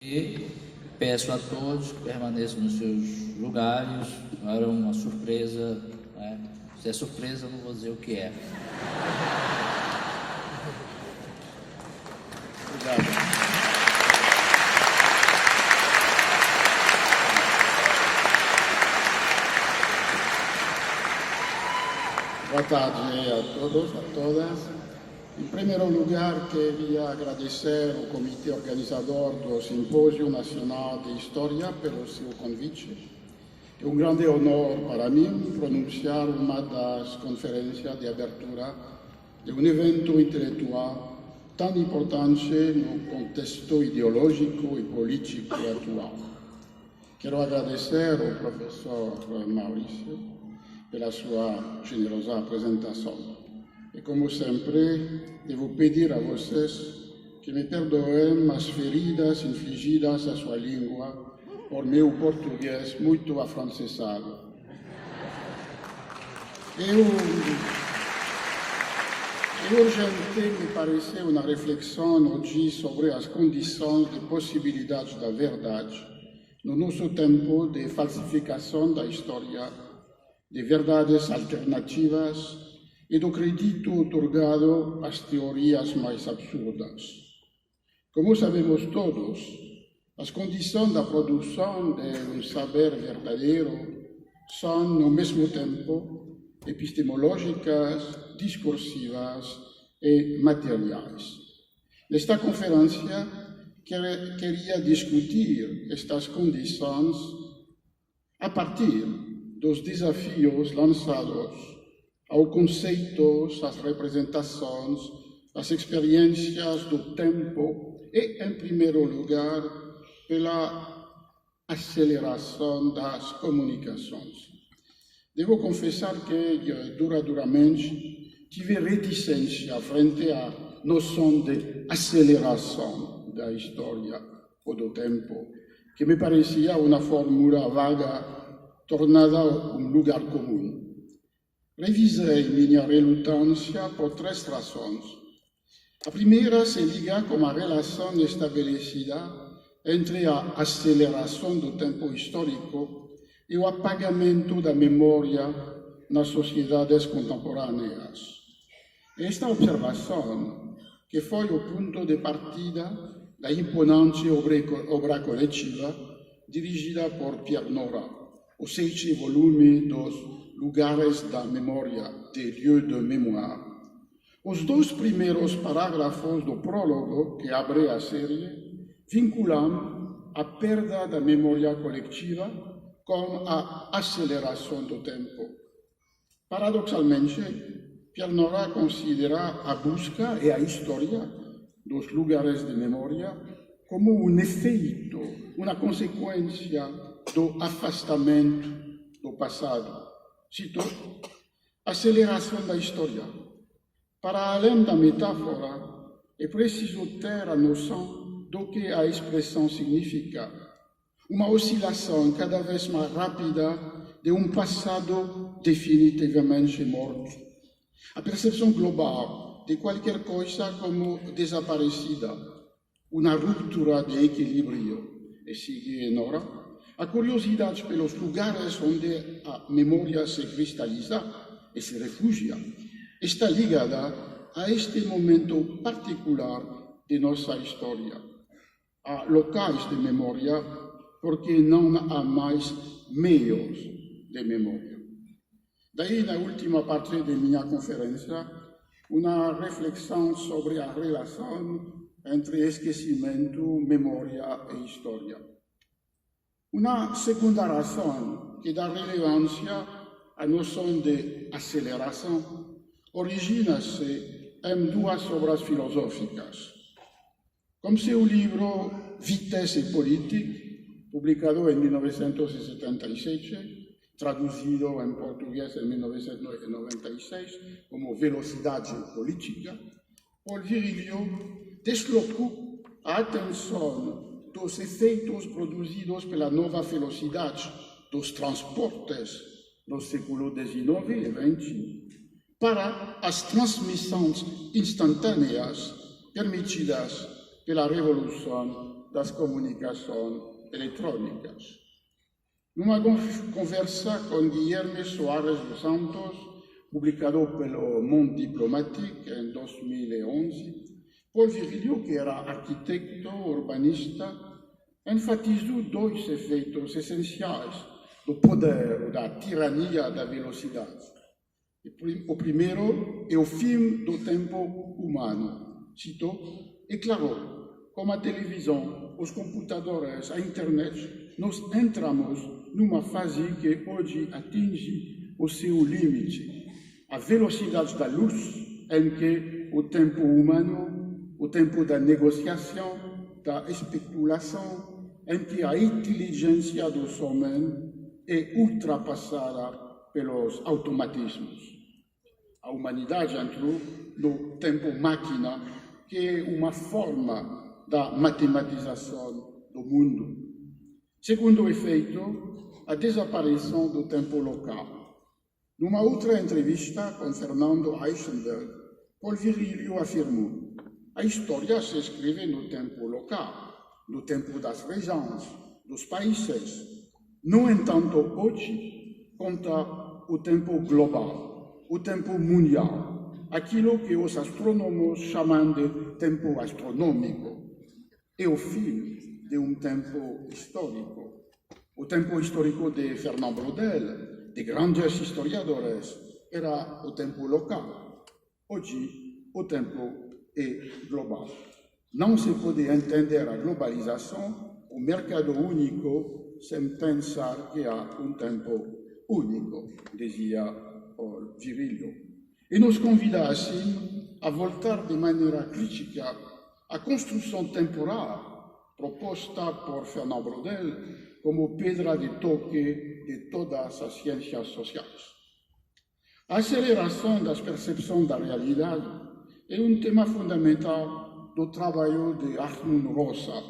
E peço a todos que permaneçam nos seus lugares para uma surpresa, né? Se é surpresa, eu não vou dizer o que é. Obrigado. Boa tarde a todos, a todas. Em primeiro lugar, queria agradecer ao comitê organizador do Simpósio Nacional de História pelo seu convite. É um grande honor para mim pronunciar uma das conferências de abertura de um evento intelectual tão importante no contexto ideológico e político atual. Quero agradecer ao professor Maurício pela sua generosa apresentação. E como sempre, devo pedir a vocês que me perdoem as feridas infligidas à sua língua por meu português muito afrancesado. É urgente, me pareceu, uma reflexão hoje sobre as condições de possibilidade da verdade no nosso tempo de falsificação da história, de verdades alternativas e do crédito otorgado às teorias mais absurdas. Como sabemos todos, as condições da produção de um saber verdadeiro são, ao mesmo tempo, epistemológicas, discursivas e materiais. Nesta conferência, queria discutir estas condições a partir dos desafios lançados ao conceitos, às representações, às experiências do tempo e, em primeiro lugar, pela aceleração das comunicações. Devo confessar que, duradouramente, tive reticência frente à noção de aceleração da história ou do tempo, que me parecia uma fórmula vaga tornada um lugar comum. Revisei minha relutância por três razões. A primeira se liga com a relação estabelecida entre a aceleração do tempo histórico e o apagamento da memória nas sociedades contemporâneas. Esta observação, que foi o ponto de partida da imponente obra coletiva dirigida por Pierre Nora, o 6º volume dos Lugares da Memória, des lieux de mémoire. Os dois primeiros parágrafos do prólogo, que abre a série, vinculam a perda da memória coletiva com a aceleração do tempo. Paradoxalmente, Pierre Nora considera a busca e a história dos lugares de memória como um efeito, uma consequência do afastamento do passado. Cito: aceleração da história. Para além da metáfora, é preciso ter a noção do que a expressão significa. Uma oscilação cada vez mais rápida de um passado definitivamente morto. A percepção global de qualquer coisa como desaparecida. Uma ruptura de equilíbrio. E sigue Nora: a curiosidade pelos lugares onde a memória se cristaliza e se refugia está ligada a este momento particular de nossa história. Há locais de memória porque não há mais meios de memória. Daí, na última parte de minha conferência, uma reflexão sobre a relação entre esquecimento, memória e história. Uma segunda razão que dá relevância à noção de aceleração origina-se em duas obras filosóficas. Como seu livro Vitesse Politique, publicado em 1977, traduzido em português em 1996 como Velocidade Política, Paul Virilio deslocou a atenção dos efeitos produzidos pela nova velocidade dos transportes no século XIX e XX para as transmissões instantâneas permitidas pela revolução das comunicações eletrônicas. Numa conversa com Guilherme Soares dos Santos, publicado pelo Monde Diplomatique em 2011, Paul Virilio, que era arquiteto urbanista, enfatizou dois efeitos essenciais do poder ou da tirania da velocidade. O primeiro é o fim do tempo humano. Cito, é claro, como a televisão, os computadores, a internet, nós entramos numa fase que hoje atinge o seu limite. A velocidade da luz, em que o tempo humano, o tempo da negociação, da especulação, em que a inteligência dos homens é ultrapassada pelos automatismos. A humanidade entrou no tempo máquina, que é uma forma da matematização do mundo. Segundo efeito, a desaparição do tempo local. Numa outra entrevista com Fernando Eichenberg, Paul Virilio afirmou: a história se escreve no tempo local, no tempo das regiões, dos países. No entanto, hoje, conta o tempo global, o tempo mundial, aquilo que os astrônomos chamam de tempo astronômico. É o fim de um tempo histórico. O tempo histórico de Fernand Braudel, de grandes historiadores, era o tempo local. Hoje, o tempo é global. Não se pode entender a globalização, o mercado único, sem pensar que há um tempo único, dizia Paul Virilio. E nos convida, assim, a voltar de maneira crítica à construção temporal proposta por Fernand Braudel como pedra de toque de todas as ciências sociais. A aceleração das percepções da realidade é um tema fundamental do trabalho de Hartmut Rosa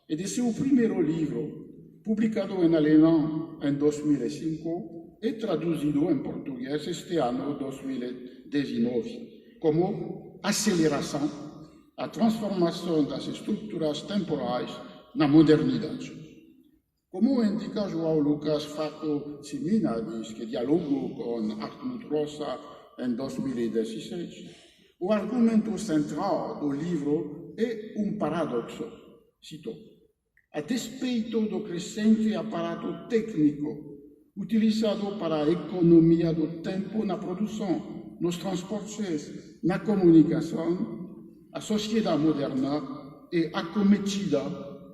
e de seu primeiro livro, publicado em alemão em 2005 e traduzido em português este ano, 2019, como Aceleração, a transformação das estruturas temporais na modernidade. Como indica João Lucas Faco Tsiminadis, que dialogou com Hartmut Rosa em 2016, o argumento central do livro é um paradoxo. Cito: a despeito do crescente aparato técnico utilizado para a economia do tempo na produção, nos transportes, na comunicação, a sociedade moderna é acometida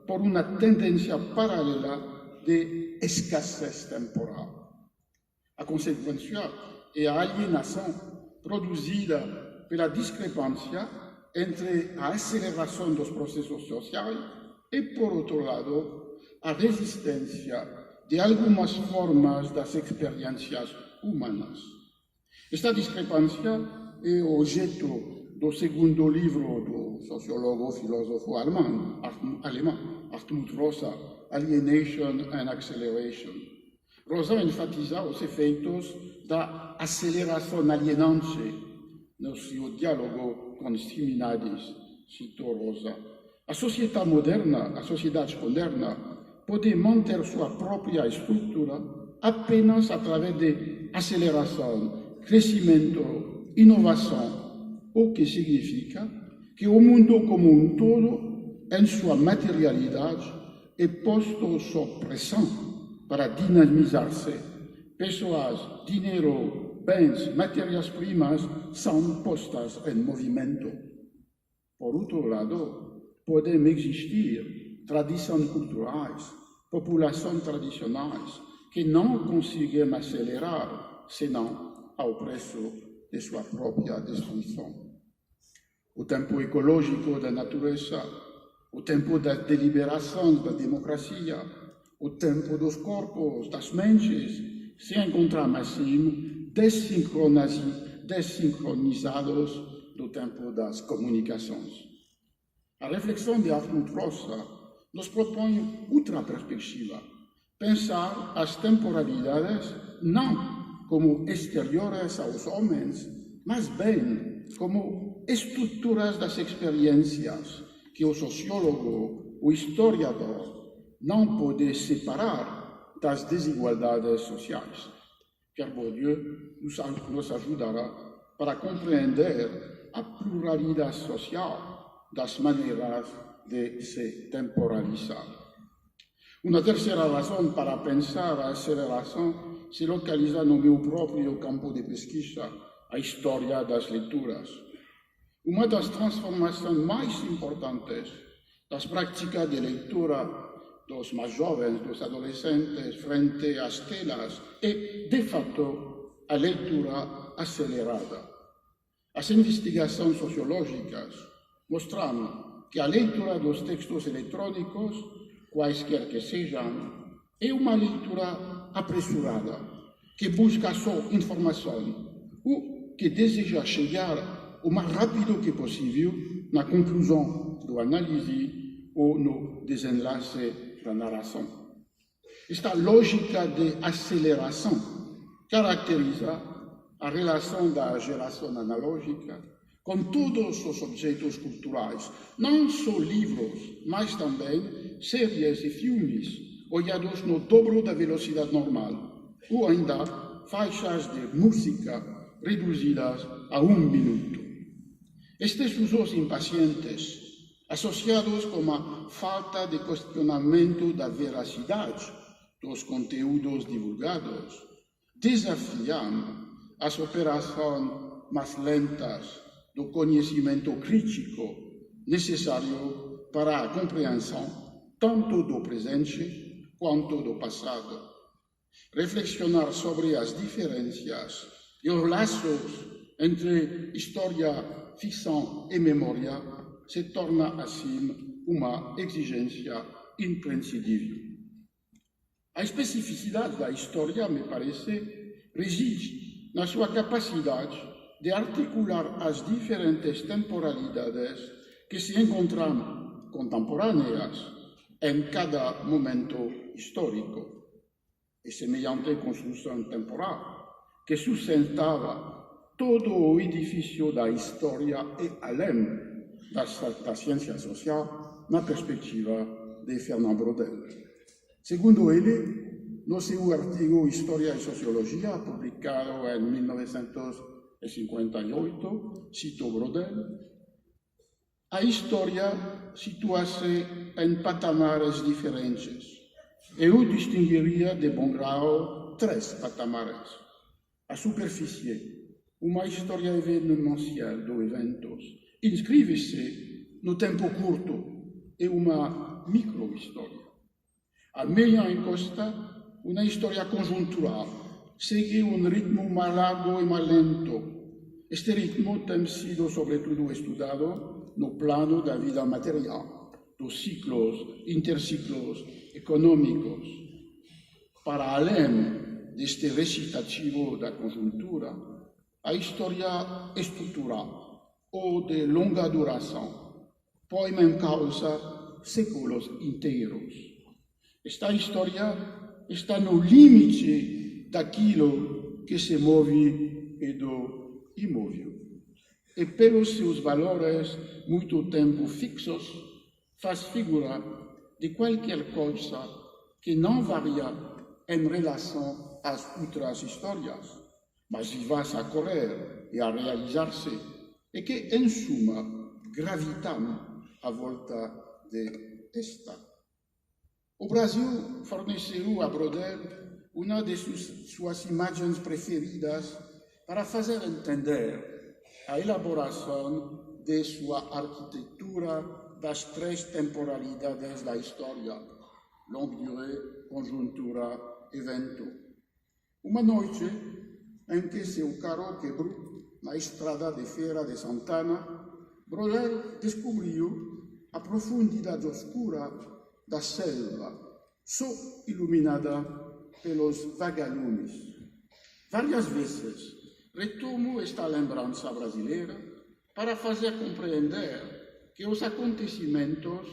por uma tendência paralela de escassez temporal. A consequência é a alienação produzida pela discrepância entre a aceleração dos processos sociais e, por outro lado, a resistência de algumas formas das experiências humanas. Esta discrepância é objeto do segundo livro do sociólogo filósofo alemão Hartmut Rosa, Alienation and Acceleration. Rosa enfatiza os efeitos da aceleração alienante no seu diálogo com Tsiminadis, citou Rosa. A sociedade moderna pode manter sua própria estrutura apenas através de aceleração, crescimento, inovação, o que significa que o mundo como um todo, em sua materialidade, é posto sob pressão para dinamizar-se. Pessoas, dinheiro, bens, matérias-primas são postas em movimento. Por outro lado, podem existir tradições culturais, populações tradicionais, que não conseguem acelerar, senão ao preço de sua própria destruição. O tempo ecológico da natureza, o tempo das deliberações da democracia, o tempo dos corpos, das mentes, se encontram assim desincronizados do tempo das comunicações. A reflexão de Hartmut Rosa nos propõe outra perspectiva, pensar as temporalidades não como exteriores aos homens, mas bem como estruturas das experiências que o sociólogo o historiador não pode separar das desigualdades sociais. Pierre Bourdieu nos ajudará para compreender a pluralidade social das maneiras de se temporalizar. Uma terceira razão para pensar a aceleração se localiza no meu próprio campo de pesquisa, a história das leituras. Uma das transformações mais importantes das práticas de leitura dos mais jovens, dos adolescentes, frente às telas, é, de fato, a leitura acelerada. As investigações sociológicas mostram que a leitura dos textos eletrônicos, quaisquer que sejam, é uma leitura apressurada, que busca só informação, ou que deseja chegar o mais rápido que possível na conclusão do análise ou no desenlace da narração. Esta lógica de aceleração caracteriza a relação da geração analógica com todos os objetos culturais, não só livros, mas também séries e filmes olhados no dobro da velocidade normal, ou ainda faixas de música reduzidas a 1 minuto. Estes usos impacientes, associados com a falta de questionamento da veracidade dos conteúdos divulgados, desafiam as operações mais lentas do conhecimento crítico necessário para a compreensão tanto do presente quanto do passado. Reflexionar sobre as diferenças e os laços entre história, ficção e memória se torna, assim, uma exigência imprescindível. A especificidade da história, me parece, reside na sua capacidade de articular as diferentes temporalidades que se encontram contemporâneas em cada momento histórico. E semelhante construção temporal que sustentava todo o edifício da história e além da ciência social na perspectiva de Fernand Braudel. Segundo ele, no seu artigo História e Sociologia, publicado em 1958, cito Braudel, a história situa-se em patamares diferentes. Eu distinguiria de bom grau 3 patamares. A superfície, uma história evidencial dos eventos, inscreve-se no tempo curto, é uma microhistória. A meia encosta, uma história conjuntural, segue um ritmo mais largo e mais lento. Este ritmo tem sido, sobretudo, estudado no plano da vida material, dos ciclos, interciclos econômicos. Para além deste recitativo da conjuntura, a história estrutural ou de longa duração põe em causa séculos inteiros. Esta história está no limite daquilo que se move e do imóvel. E pelos seus valores muito tempo fixos, faz figura de qualquer coisa que não varia em relação às outras histórias, mas vivas a correr e a realizar-se, e que, em suma, gravitam à volta de esta. O Brasil forneceu a Braudel uma de suas imagens preferidas para fazer entender a elaboração de sua arquitetura das 3 temporalidades da história: longue durée, conjuntura, evento. Uma noite em que seu carro quebrou na estrada de Feira de Santana, Braudel descobriu a profundidade oscura da selva, só iluminada pelos vagalumes. Várias vezes retomo esta lembrança brasileira para fazer compreender que os acontecimentos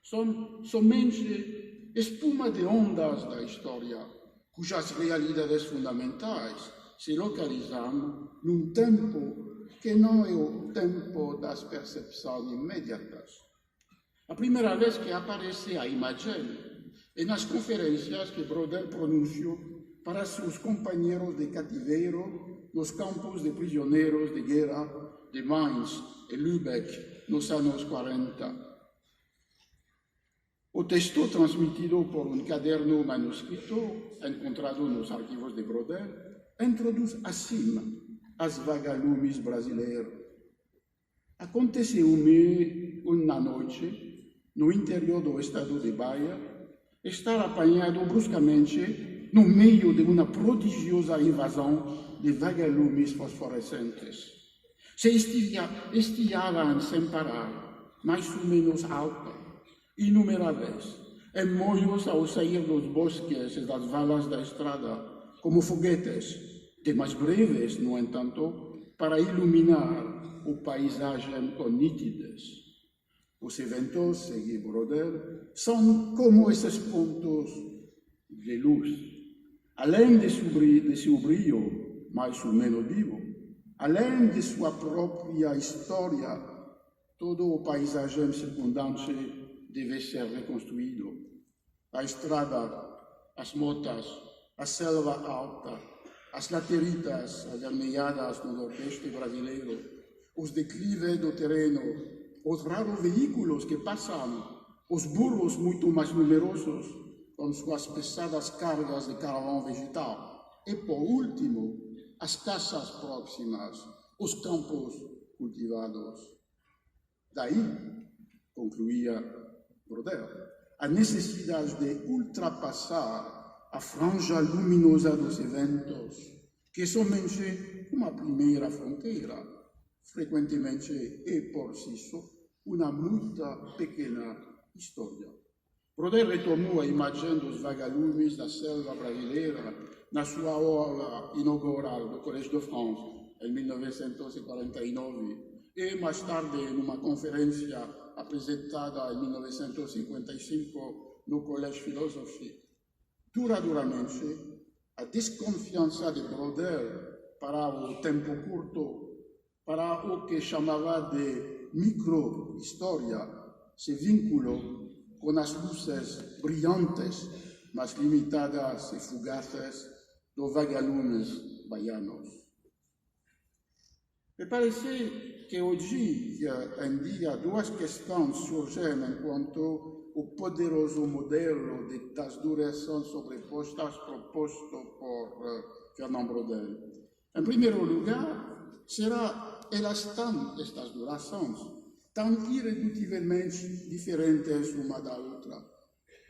são somente espuma de ondas da história, cujas realidades fundamentais se localizam num tempo que não é o tempo das percepções imediatas. A primeira vez que aparece a imagem é nas conferências que Brodel pronunciou para seus companheiros de cativeiro nos campos de prisioneiros de guerra de Mainz e Lübeck nos anos 40. O texto, transmitido por um caderno manuscrito encontrado nos arquivos de Brodel, introduz assim as vagalumes brasileiros. Aconteceu-me uma noite, no interior do estado de Bahia, estar apanhado bruscamente no meio de uma prodigiosa invasão de vagalumes fosforescentes. Se estiavam sem parar, mais ou menos alta, inumeráveis, em molhos ao sair dos bosques e das valas da estrada, como foguetes, de mais breves, no entanto, para iluminar o paisagem com nitidez. Os eventos, segue Brodel, são como esses pontos de luz. Além de seu brilho, mais ou menos vivo, além de sua própria história, todo o paisagem circundante deve ser reconstruído. A estrada, as motas, a selva alta, as lateritas avermelhadas no nordeste brasileiro, os declives do terreno, os raros veículos que passam, os burros muito mais numerosos, com suas pesadas cargas de carvão vegetal. E, por último, as casas próximas, os campos cultivados. Daí, concluía Brodel, a necessidade de ultrapassar a franja luminosa dos eventos, que somente uma primeira fronteira, frequentemente é por si só uma muito pequena história. Brodel retomou a imagem dos vagalumes da selva brasileira na sua aula inaugural do Collège de France, em 1949, e mais tarde, numa conferência apresentada em 1955 no Collège Philosophique. Duradouramente, a desconfiança de Brodel para o tempo curto, para o que chamava de micro-história, se vinculou com as luzes brilhantes, mas limitadas e fugaces dos vagalumes baianos. Me parece que hoje em dia duas questões surgem enquanto o poderoso modelo das durações sobrepostas proposto por Fernand Brodel. Em primeiro lugar, elas estão, estas durações, tão irredutivelmente diferentes uma da outra.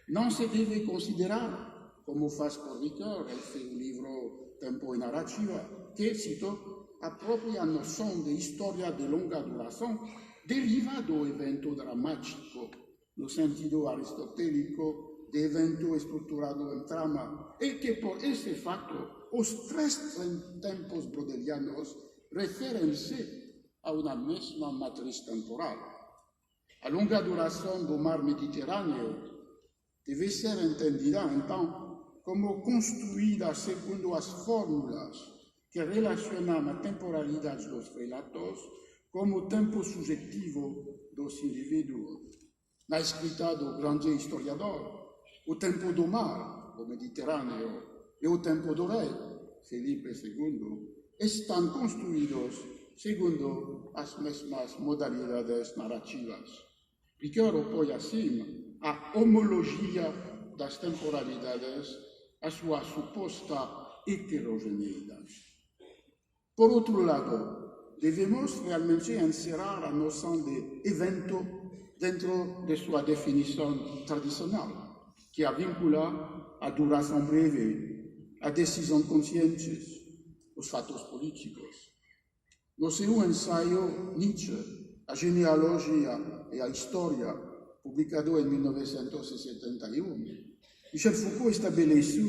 Não se deve considerar, como faz por Ricoeur em seu livro Tempo e Narrativa, que, cito, a própria noção de história de longa duração deriva do evento dramático, no sentido aristotélico de evento estruturado em trama, e que, por esse fato, os três tempos brodelianos referem-se a uma mesma matriz temporal. A longa duração do mar Mediterrâneo deve ser entendida, então, como construída segundo as fórmulas que relacionam a temporalidade dos relatos como o tempo subjetivo dos indivíduos. Na escrita do grande historiador, o tempo do mar, o Mediterrâneo, e o tempo do rei, Felipe II, estão construídos segundo as mesmas modalidades narrativas. Ricoeur opõe assim a homologia das temporalidades à sua suposta heterogeneidade. Por outro lado, devemos realmente encerrar a noção de evento dentro de sua definição tradicional, que a vincula à duração breve, à decisão conscientes, os fatos políticos. No seu ensaio Nietzsche, a genealogia e a história, publicado em 1971, Michel Foucault estabeleceu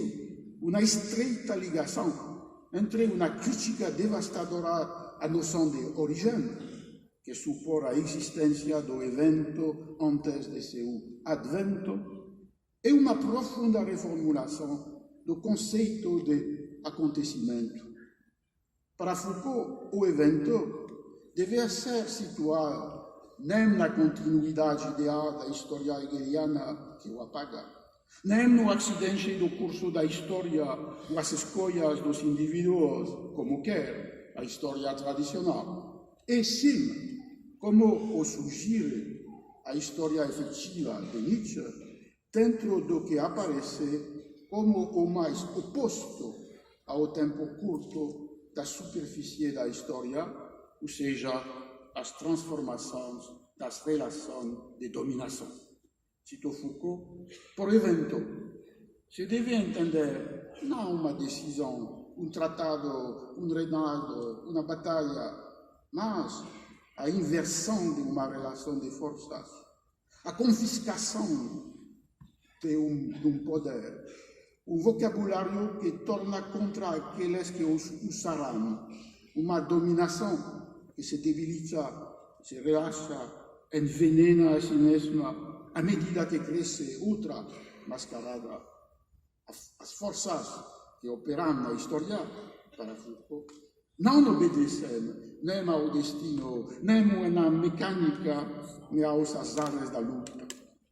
uma estreita ligação entre uma crítica devastadora à noção de origem, que supõe a existência do evento antes de seu advento, e uma profunda reformulação do conceito de acontecimento. Para Foucault, o evento deve ser situado nem na continuidade ideal da história hegeliana que o apaga, nem no acidente do curso da história ou as escolhas dos indivíduos, como quer a história tradicional, e sim como o surgir a história efetiva de Nietzsche dentro do que aparece como o mais oposto ao tempo curto da superfície da história, ou seja, as transformações das relações de dominação. Cito Foucault, por evento, se deve entender não uma decisão, um tratado, um reinado, uma batalha, mas a inversão de uma relação de forças, a confiscação de um poder, um vocabulário que torna contra aqueles que os usarão uma dominação que se debilita, se relaxa, envenena a si mesma à medida que cresce outra mascarada. As forças que operam na história, para Foucault, não obedecem nem ao destino, nem à mecânica, nem aos azares da luta.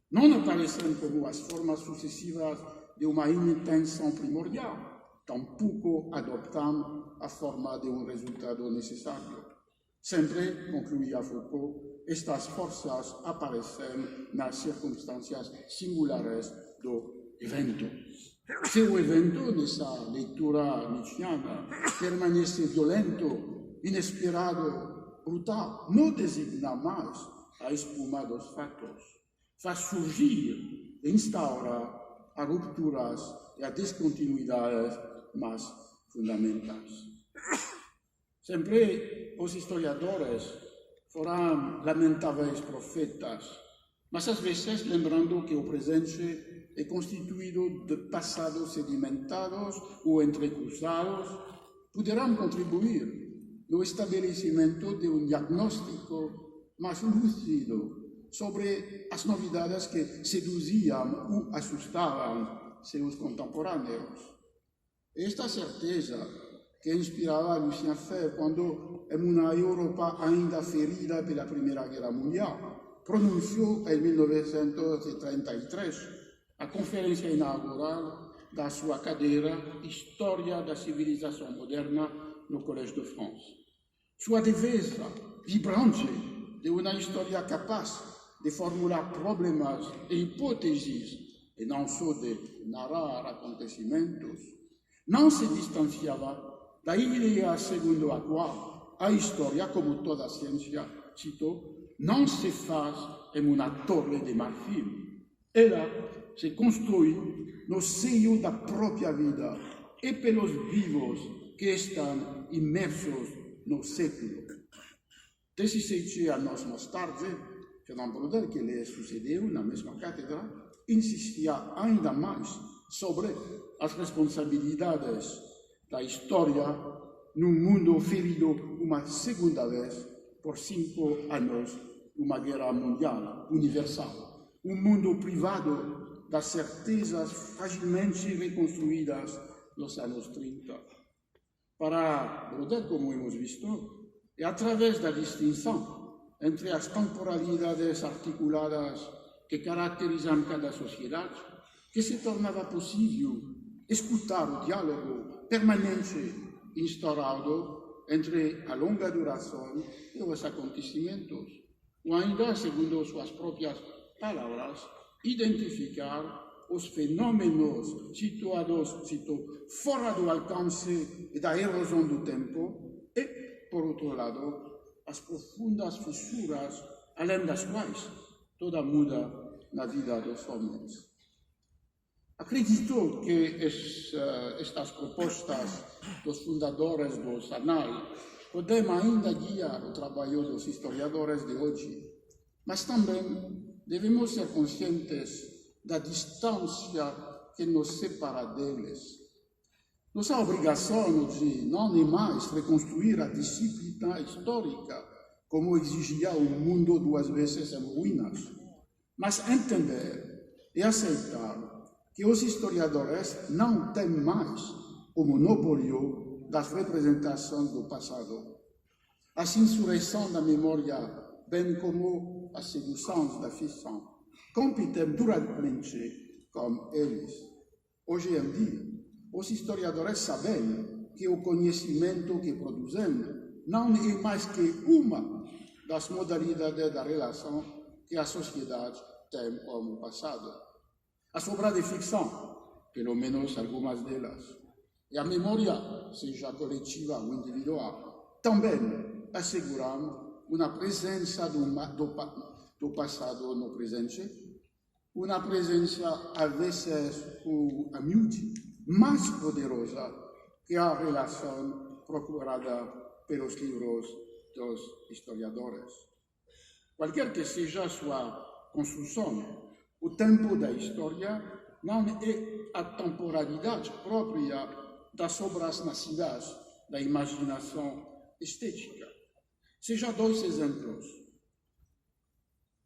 Não aparecem como as formas sucessivas de uma intenção primordial, tampouco adoptam a forma de um resultado necessário. Sempre, concluía Foucault, estas forças aparecem nas circunstâncias singulares do evento. Se o evento, nessa leitura nietzschiana, permanece violento, inesperado, brutal, não designa mais a espuma dos fatos. Faz surgir e instaura as rupturas e as descontinuidades mais fundamentais. Sempre os historiadores foram lamentáveis profetas, mas às vezes lembrando que o presente é constituído de passados sedimentados ou entrecruzados, poderão contribuir no estabelecimento de um diagnóstico mais lúcido sobre as novidades que seduziam ou assustavam seus contemporâneos. Esta certeza que inspirava Lucien Febvre quando, em uma Europa ainda ferida pela Primeira Guerra Mundial, pronunciou em 1933 a conferência inaugural da sua cadeira História da Civilização Moderna no Collège de France. Sua defesa vibrante de uma história capaz de formular problemas e hipóteses, e não só de narrar acontecimentos, não se distanciava da ideia segundo a qual a história, como toda a ciência, cito, não se faz em uma torre de marfim. Ela se constrói no seio da própria vida e pelos vivos que estão imersos no século. 17 anos mais tarde, Fernand Braudel, que lhe sucedeu na mesma cátedra, insistia ainda mais sobre as responsabilidades da história num mundo ferido uma segunda vez por 5 anos de uma guerra mundial universal. Um mundo privado das certezas fragilmente reconstruídas nos anos 30. Para Braudel, como hemos visto, é através da distinção entre as temporalidades articuladas que caracterizam cada sociedade que se tornava possível escutar o diálogo permanente instaurado entre a longa duração e os acontecimentos, ou ainda, segundo suas próprias palavras, identificar os fenômenos situados, fora do alcance e da erosão do tempo e, por outro lado, as profundas fissuras, além das quais toda muda na vida dos homens. Acredito que estas propostas dos fundadores do SANAL podem ainda guiar o trabalho dos historiadores de hoje, mas também devemos ser conscientes da distância que nos separa deles. Nossa obrigação hoje não é mais reconstruir a disciplina histórica, como exigia um mundo 2 vezes em ruínas, mas entender e aceitar que os historiadores não têm mais o monopólio das representações do passado. A insurreição da memória, bem como a sedução da ficção, competem duramente com eles. Hoje em dia, os historiadores sabem que o conhecimento que produzimos não é mais que uma das modalidades da relação que a sociedade tem com o passado. As obras de ficção, pelo menos algumas delas, e a memória, seja coletiva ou individual, também asseguram uma presença do passado no presente, uma presença, às vezes, ou a miúde, mais poderosa que a relação procurada pelos livros dos historiadores. Qualquer que seja a sua construção, o tempo da história não é a temporalidade própria das obras nascidas da imaginação estética. Seja 2 exemplos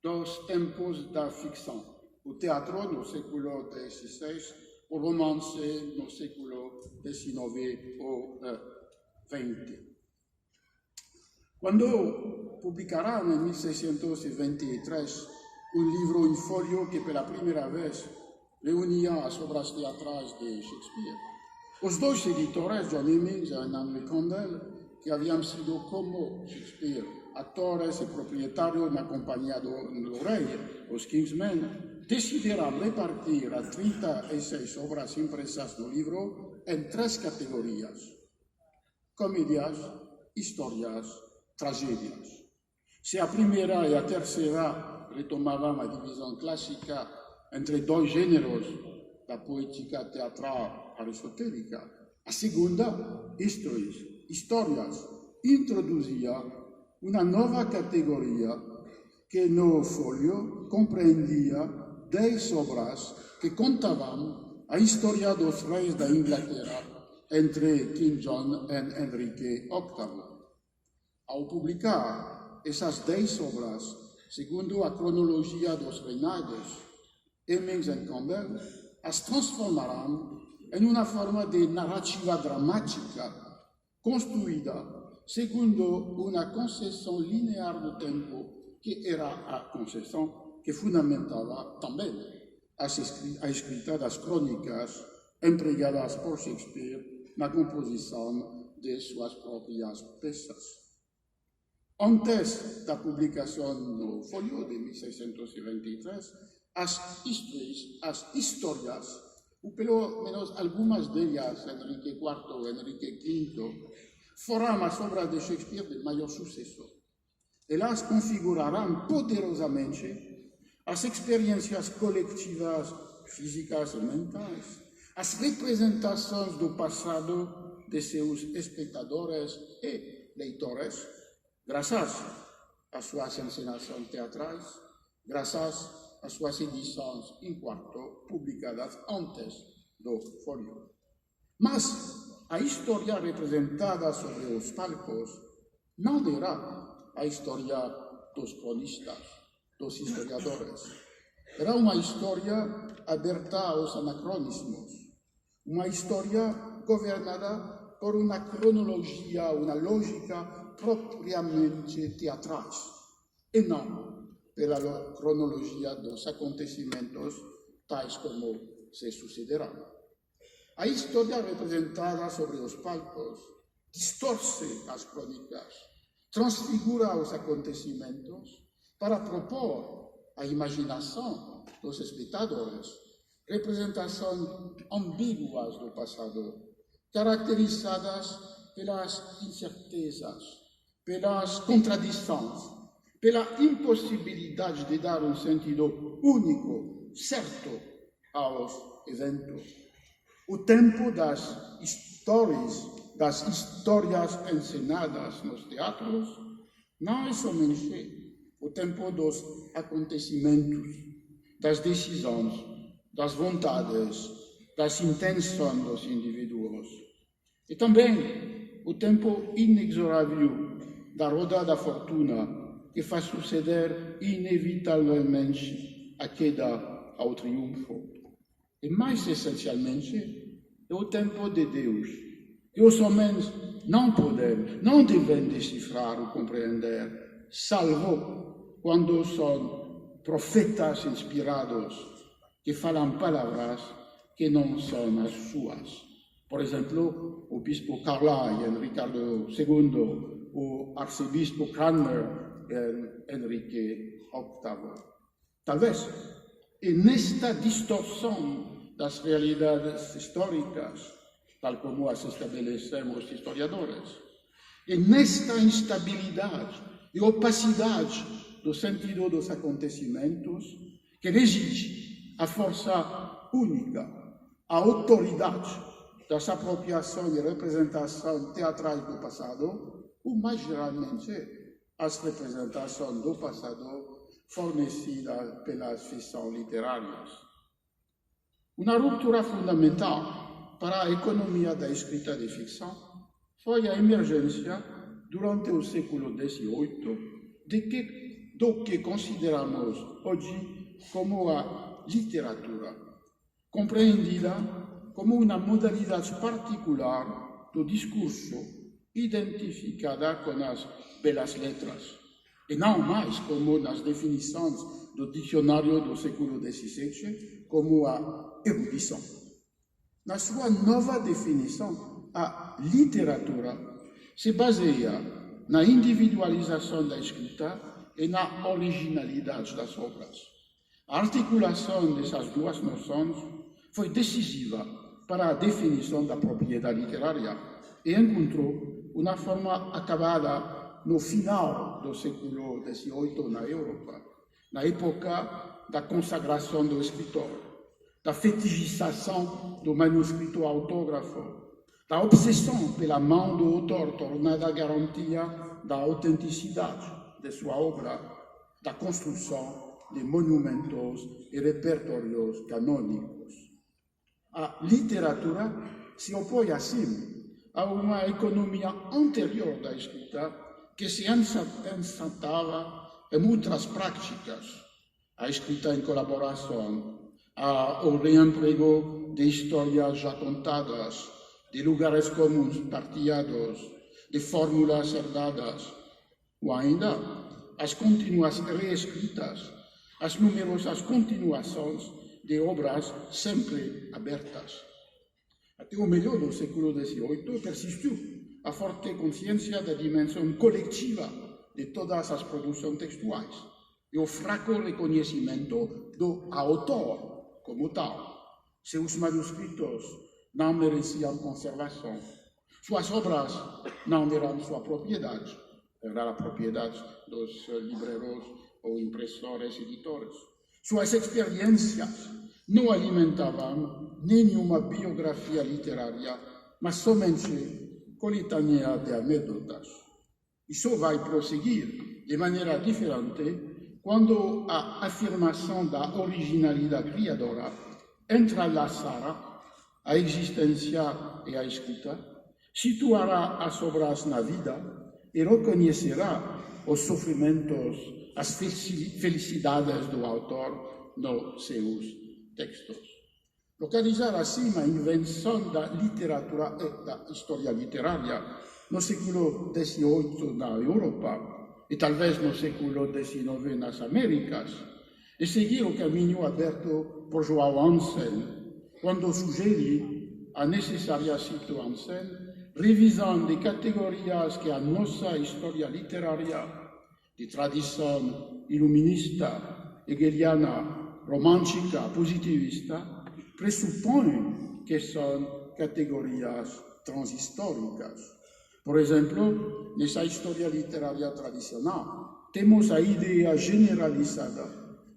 dos tempos da ficção. O teatro no século XVI, o romance no século XIX ou XX. Quando publicaram em 1623 um livro em folio que pela primeira vez reunia as obras teatrais de Shakespeare, os 2 editores, John Hemmings e Henry Condell, que haviam sido como Shakespeare, atores e proprietários na companhia do rei, os Kingsmen, decidiram repartir as 36 obras impressas no livro em 3 categorias: comédias, histórias, tragédias. Se a primeira e a terceira retomavam a divisão clássica entre 2 gêneros da poética teatral aristotélica, a segunda, histórias, introduzia uma nova categoria que no folio compreendia 10 obras que contavam a história dos reis da Inglaterra entre King John e Henrique VIII. Ao publicar essas 10 obras, segundo a cronologia dos reinados, Hemmings e Condell as transformaram em uma forma de narrativa dramática construída segundo uma concepção linear do tempo, que era a concepção que fundamentava também a escrita das crônicas empregadas por Shakespeare na composição de suas próprias peças. Antes da publicação no folio de 1623, as histórias, ou pelo menos algumas delas, Henrique IV, Henrique V, foram as obras de Shakespeare de maior sucesso. Elas configuraram poderosamente as experiências coletivas, físicas e mentais, as representações do passado de seus espectadores e leitores, graças às suas encenações teatrais, graças às suas edições em quarto publicadas antes do folio. Mas a história representada sobre os palcos não era a história dos cronistas, dos historiadores. Era uma história aberta aos anacronismos, uma história governada por uma cronologia, uma lógica propriamente teatrais, e não pela cronologia dos acontecimentos tais como se sucederão. A história representada sobre os palcos distorce as crônicas, transfigura os acontecimentos para propor à imaginação dos espectadores representações ambíguas do passado, caracterizadas pelas incertezas, pelas contradições, pela impossibilidade de dar um sentido único, certo, aos eventos. O tempo das histórias encenadas nos teatros não é somente o tempo dos acontecimentos, das decisões, das vontades, das intenções dos indivíduos. E também o tempo inexorável da roda da fortuna, que faz suceder inevitavelmente a queda ao triunfo. E mais essencialmente, é o tempo de Deus, que os homens não devem decifrar ou compreender, salvo quando são profetas inspirados que falam palavras que não são as suas. Por exemplo, o bispo Carlyle em Ricardo II, o arcebispo Cranmer em Henrique VIII. Talvez, e nesta distorção das realidades históricas, tal como as estabelecem os historiadores, e nesta instabilidade e opacidade do sentido dos acontecimentos, que reside a força única, a autoridade das apropriações e representações teatrais do passado, ou mais geralmente as representações do passado fornecidas pelas ficções literárias. Uma ruptura fundamental para a economia da escrita de ficção foi a emergência, durante o século XVIII, do que consideramos hoje como a literatura, compreendida como uma modalidade particular do discurso identificada com as belas letras, e não mais como nas definições do dicionário do século XVII, como a erudição. Na sua nova definição, a literatura se baseia na individualização da escrita e na originalidade das obras. A articulação dessas duas noções foi decisiva para a definição da propriedade literária e encontrou uma forma acabada no final do século XVIII na Europa, na época da consagração do escritor, da fetichização do manuscrito autógrafo, da obsessão pela mão do autor tornada a garantia da autenticidade de sua obra, da construção de monumentos e repertórios canônicos. A literatura se opõe, assim, a uma economia anterior da escrita que se ensantava em outras práticas, a escrita em colaboração, o reemprego de histórias já contadas, de lugares comuns partilhados, de fórmulas herdadas, ou ainda as contínuas reescritas, as numerosas continuações de obras sempre abertas. Até o meio do século XVIII persistiu a forte consciência da dimensão coletiva de todas as produções textuais e o fraco reconhecimento do autor como tal. Seus manuscritos não mereciam conservação. Suas obras não eram sua propriedade, era a propriedade dos livreiros ou impressores editores. Suas experiências não alimentavam nenhuma biografia literária, mas somente coletânea de anedotas. Isso vai prosseguir de maneira diferente quando a afirmação da originalidade criadora entrelaçará a existência e a escrita, situará as obras na vida e reconhecerá os sofrimentos, as felicidades do autor nos seus textos. Localizar assim a invenção da literatura e da história literária no século XVIII na Europa e talvez no século XIX nas Américas e seguir o caminho aberto por João Anselmo, quando sugere a necessária, cito Anselmo, revisão de categorias que a nossa história literária, de tradição iluminista, hegeliana, romântica, positivista, pressupõe que são categorias transhistóricas. Por exemplo, nessa história literária tradicional, temos a ideia generalizada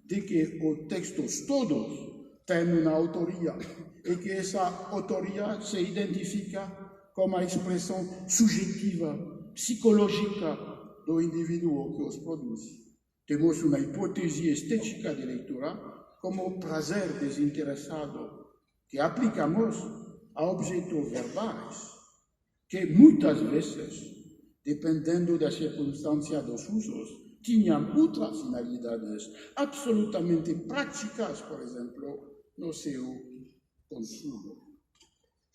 de que os textos todos têm uma autoria e que essa autoria se identifica como a expressão subjetiva, psicológica do indivíduo que os produz. Temos uma hipótese estética de leitura como prazer desinteressado que aplicamos a objetos verbais que muitas vezes, dependendo da circunstância dos usos, tinham outras finalidades absolutamente práticas, por exemplo, no seu consumo.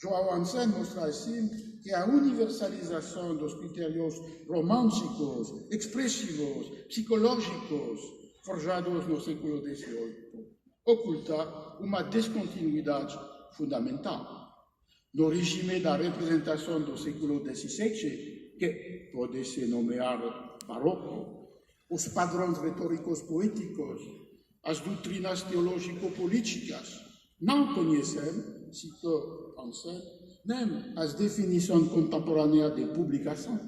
João Anselm mostra assim que a universalização dos critérios românticos, expressivos, psicológicos, forjados no século XVIII, oculta uma descontinuidade fundamental. No regime da representação do século XVII, que pode se nomear barroco, os padrões retóricos poéticos, as doutrinas teológico-políticas não conhecem, citou Anselm, nem as definições contemporâneas de publicação,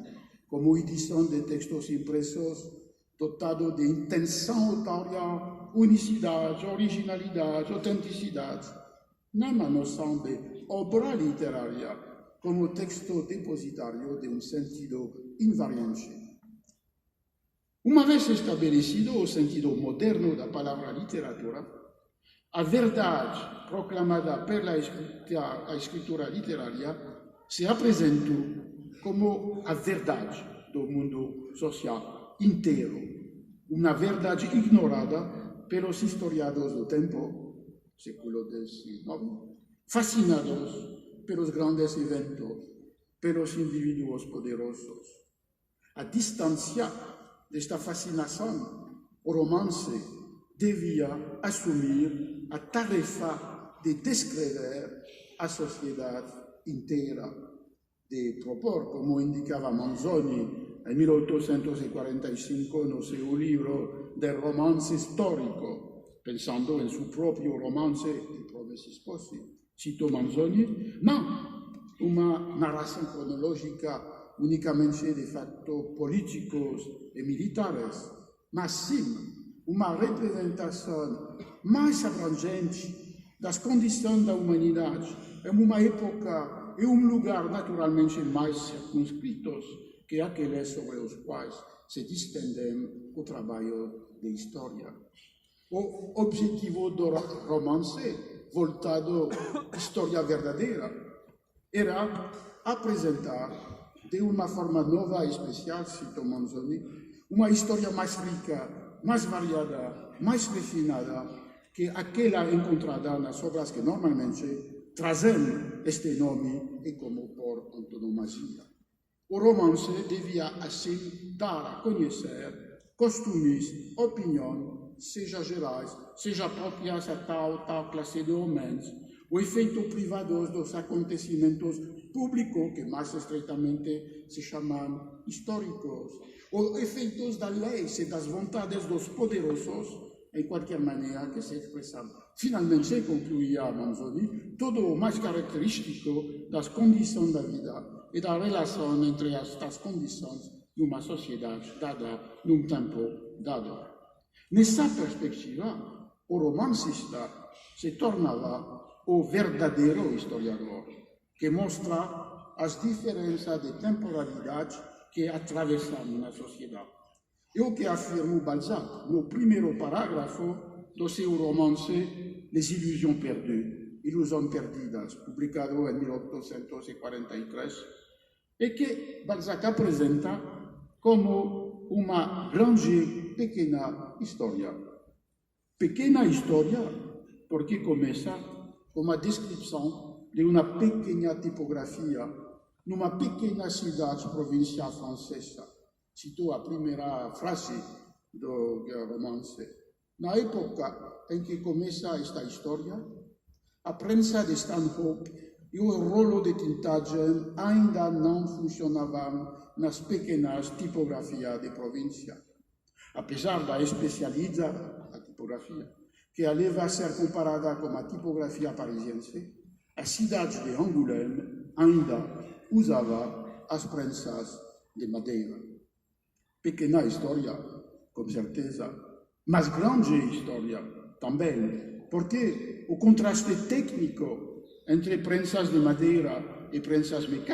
como edição de textos impressos dotado de intenção autorial, unicidade, originalidade, autenticidade, nem a noção de obra literária como texto depositário de um sentido invariante. Uma vez estabelecido o sentido moderno da palavra literatura, a verdade proclamada pela escritura literária se apresentou como a verdade do mundo social inteiro, uma verdade ignorada pelos historiadores do tempo, século XIX, fascinados pelos grandes eventos, pelos indivíduos poderosos. A distância desta fascinação, o romance devia assumir a tarefa de descrever a sociedade inteira, de propor, como indicava Manzoni em 1845 no seu livro de romance histórico, pensando em seu próprio romance de Prove si sposi, cito Manzoni, não uma narração cronológica unicamente de fatos políticos e militares, mas sim uma representação mais abrangente das condições da humanidade em uma época e um lugar naturalmente mais circunscritos que aqueles sobre os quais se distendem o trabalho de história. O objetivo do romance, voltado à história verdadeira, era apresentar de uma forma nova e especial, cito Manzoni, uma história mais rica, mais variada, mais refinada que aquela encontrada nas obras que normalmente trazem este nome e como por antonomasia. O romance devia assim dar a conhecer costumes, opiniões, seja gerais, seja próprias a tal classe de homens, o efeito privado dos acontecimentos públicos, que mais estreitamente se chamam históricos, os efeitos das leis e das vontades dos poderosos, em qualquer maneira que se expressam. Finalmente, concluía Manzoni, todo o mais característico das condições da vida e da relação entre estas condições de uma sociedade dada num tempo dado. Nessa perspectiva, o romancista se tornava o verdadeiro historiador, que mostra as diferenças de temporalidade que atravessamos na sociedade. É o que afirma Balzac no primeiro parágrafo do seu romance Les Illusions Perdues, Ilusões Perdidas, publicado em 1843, e que Balzac apresenta como uma grande pequena história. Pequena história porque começa com uma descrição de uma pequena tipografia numa pequena cidade provincial francesa. Citou a primeira frase do romance. Na época em que começa esta história, a prensa de Stanhope e o rolo de tintagem ainda não funcionavam nas pequenas tipografias de província. Apesar da especialidade da tipografia, que a leva a ser comparada com a tipografia parisiense, a cidade de Angoulême ainda usava as prensas de madeira. Pequena história, com certeza, mas grande história também, porque o contraste técnico entre prensas de madeira e prensas mecânicas